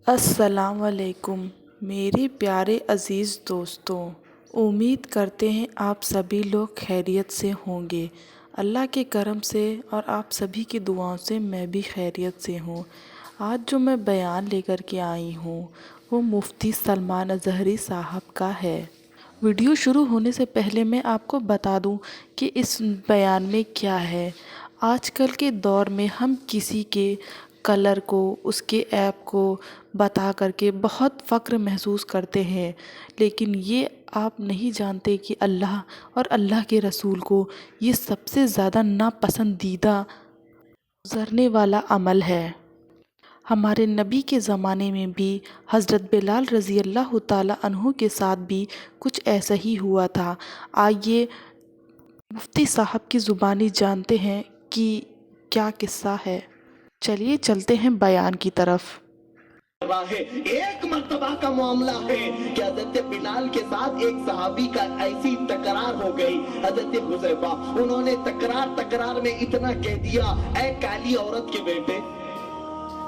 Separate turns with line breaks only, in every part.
السلام علیکم میرے پیارے عزیز دوستوں، امید کرتے ہیں آپ سبھی لوگ خیریت سے ہوں گے۔ اللہ کے کرم سے اور آپ سبھی کی دعاؤں سے میں بھی خیریت سے ہوں۔ آج جو میں بیان لے کر کے آئی ہوں وہ مفتی سلمان اظہری صاحب کا ہے۔ ویڈیو شروع ہونے سے پہلے میں آپ کو بتا دوں کہ اس بیان میں کیا ہے۔ آج کل کے دور میں ہم کسی کے کلر کو، اس کے ایپ کو بتا کر کے بہت فخر محسوس کرتے ہیں، لیکن یہ آپ نہیں جانتے کہ اللہ اور اللہ کے رسول کو یہ سب سے زیادہ ناپسندیدہ گزرنے والا عمل ہے۔ ہمارے نبی کے زمانے میں بھی حضرت بلال رضی اللہ تعالیٰ عنہ کے ساتھ بھی کچھ ایسا ہی ہوا تھا۔ آئیے مفتی صاحب کی زبانی جانتے ہیں کہ کیا قصہ ہے۔ چلیے چلتے ہیں بیان کی طرف۔
ایک مرتبہ کا معاملہ ہے کہ حضرت بلال کے ساتھ ایک صحابی کا ایسی تکرار ہو گئی۔ حضرت حذیفہ انہوں نے تکرار میں اتنا کہہ دیا، اے کالی عورت کے بیٹے۔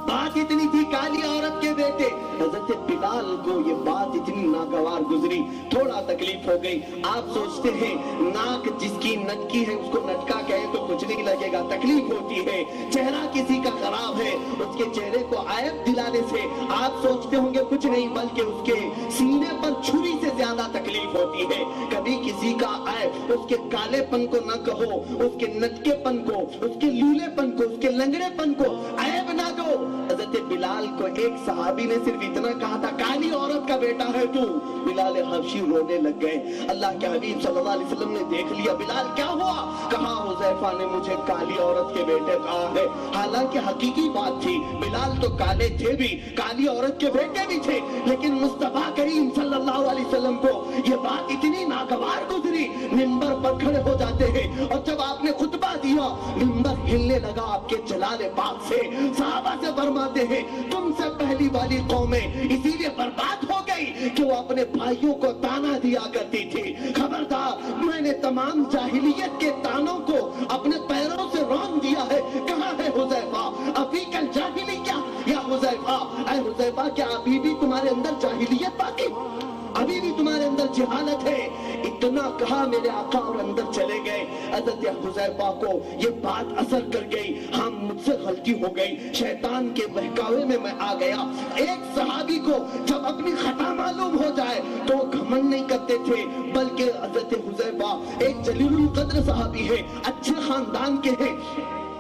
بات اتنی تھی، کالی عورت کے بیٹے۔ حضرت بلال کو یہ بات اتنی ناگوار گزری، تھوڑا تکلیف ہو گئی۔ آپ سوچتے ہیں ناک جس کی نٹکی ہے اس کو نٹکا کہے تو کچھ نہیں لگے گا، تکلیف ہوتی ہے۔ چہرہ کسی کا خراب ہے، اس کے چہرے کو عیب دلانے سے آپ سوچتے ہوں گے کچھ نہیں، بلکہ اس کے سینے پر چھری سے زیادہ تکلیف ہوتی ہے۔ کبھی کسی کا عیب اس کے کالے پن کو نہ کہو، اس کے نٹکے پن کو، اس کے لولے پن کو، اس کے لنگڑے پن کو عیب نہ دو۔ حضرت بلال کو ایک صحابی نے صرف اتنا کہا تھا، کالی عورت کا بیٹا ہے تو۔ بلال حبشی رونے لگ گئے۔ اللہ کے حبیب صلی اللہ علیہ وسلم نے دیکھ لیا، بلال کیا ہوا؟ کہا حذیفہ نے مجھے کالی عورت کے بیٹے کہا ہے۔ حالانکہ حقیقی بات تھی، بلال تو کالے تھے بھی، کالی عورت کے بیٹے بھی تھے، لیکن مصطفیٰ کریم صلی اللہ علیہ وسلم کو یہ بات اتنی ناگوار گزری، ممبر پر کھڑے ہو جاتے ہیں اور جب آپ نے خطبہ دیا ممبر ہلنے لگا آپ کے جلال پاک سے۔ صحابہ سے فرماتے ہیں تم سے پہلی والی قومیں اسی لیے برباد ہو گئی کہ وہ اپنے بھائیوں کو تانا دیا کرتی تھی۔ خبردار، میں نے تمام جاہلیت کے تانوں کو اپنے پیروں سے رون دیا ہے۔ کہاں ہے حذیفہ؟ ابھی کل جاہلی کیا یا حذیفہ؟ اے حذیفہ، کیا ابھی بھی تمہارے اندر جاہلیت باقی؟ ابھی بھی تمہارے اندر جہالت ہے؟ اتنا کہا میرے آقا اور اندر چلے گئے۔ حضرت حذیفہ کو یہ بات اثر کر گئی، ہاں مجھ سے غلطی ہو گئی، شیطان کے بہکاوے میں میں آ گیا۔ ایک صحابی کو جب اپنی خطا معلوم ہو جائے تو وہ گھمنڈ نہیں کرتے تھے، بلکہ حضرت حذیفہ ایک جلیل القدر صحابی ہے، اچھے خاندان کے ہیں،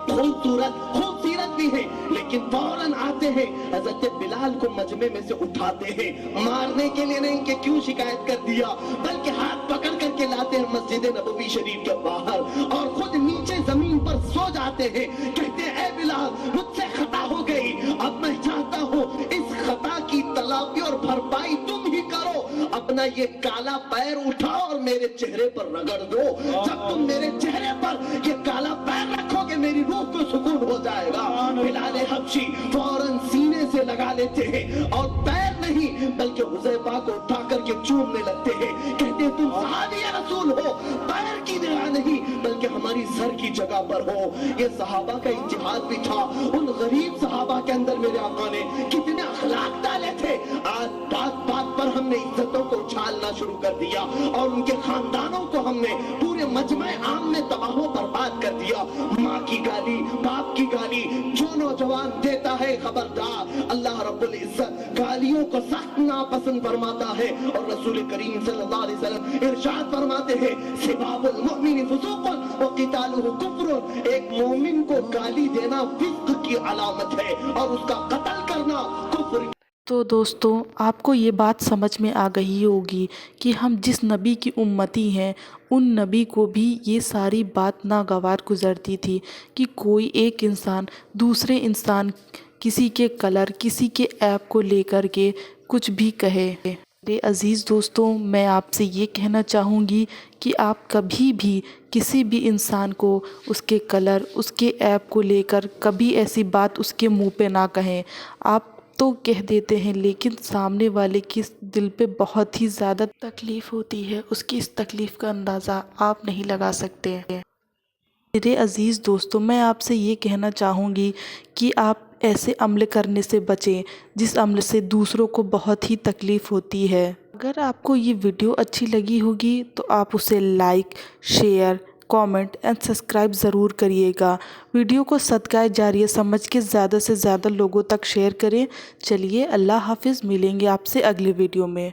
خوبصورت بھی ہے، لیکن فوراً آتے ہیں حضرت بلال کو مجمع میں سے اٹھاتے ہیں، مارنے کے لیے نہیں کہ کیوں شکایت کر دیا، بلکہ ہاتھ پکڑ کر کے لاتے ہیں مسجد نبوی شریف کے باہر اور خود نیچے زمین پر سو جاتے ہیں۔ کہتے ہیں اے بلال، مجھ سے خطا ہو گئی، اب میں چاہتا ہوں اس خطا کی تلافی اور بھرپائی تم ہی کرو۔ اپنا یہ کالا پیر اٹھاؤ اور میرے چہرے پر رگڑ دو۔ جب تم میرے چہرے پر یہ کالا پیر رکھو گے میری روح کو سکون ہو جائے گا۔ بلال حبشی فوراً سینے سے لگا لیتے ہیں اور پیر نہیں بلکہ حذیفہ کو اٹھا کر کے چومنے لگتے ہیں۔ کہتے ہیں تم صحابی رسول ہو، پیر کی جگہ نہیں بلکہ ہماری سر کی جگہ پر ہو۔ یہ صحابہ کا اتحاد بھی تھا۔ ان غریب صحابہ کے اندر میرے آقا نے کتنے اخلاق ڈالے تھے۔ آج بات بات پر ہم نے عزتوں کو اچھالنا شروع کر دیا اور ان کے خاندانوں کو ہم نے پورے مجمع عام میں تباہ و برباد کر دیا۔ ماں کی گالی، باپ کی گالی جو نوجوان دیتا ہے، خبردار، اللہ رب العزت گالیوں کو سخت ناپسند فرماتا ہے اور رسول کریم صلی اللہ علیہ وسلم ارشاد فرماتے ہیں سباب المؤمن فسوق وقتالہ کفر۔ ایک مومن کو گالی دینا فسق کی علامت ہے اور اس کا قتل کرنا کفر۔
تو دوستوں، آپ کو یہ بات سمجھ میں آ گئی ہوگی کہ ہم جس نبی کی امتی ہیں ان نبی کو بھی یہ ساری بات ناگوار گزرتی تھی کہ کوئی ایک انسان دوسرے انسان کسی کے کلر، کسی کے ایپ کو لے کر کے کچھ بھی کہے۔ میرے عزیز دوستوں، میں آپ سے یہ کہنا چاہوں گی کہ آپ کبھی بھی کسی بھی انسان کو اس کے کلر، اس کے ایپ کو لے کر کبھی ایسی بات اس کے منہ پہ نہ کہیں۔ آپ تو کہہ دیتے ہیں لیکن سامنے والے کی دل پہ بہت ہی زیادہ تکلیف ہوتی ہے، اس کی اس تکلیف کا اندازہ آپ نہیں لگا سکتے ہیں۔ میرے عزیز دوستوں، میں آپ سے یہ کہنا چاہوں گی کہ آپ ایسے عمل کرنے سے بچیں جس عمل سے دوسروں کو بہت ہی تکلیف ہوتی ہے۔ اگر آپ کو یہ ویڈیو اچھی لگی ہوگی تو آپ اسے like, share, comment and subscribe ضرور کریے گا۔ ویڈیو کو صدقہ جاریہ سمجھ کے زیادہ سے زیادہ لوگوں تک شیئر کریں۔ چلیے اللہ حافظ، ملیں گے آپ سے اگلی ویڈیو میں۔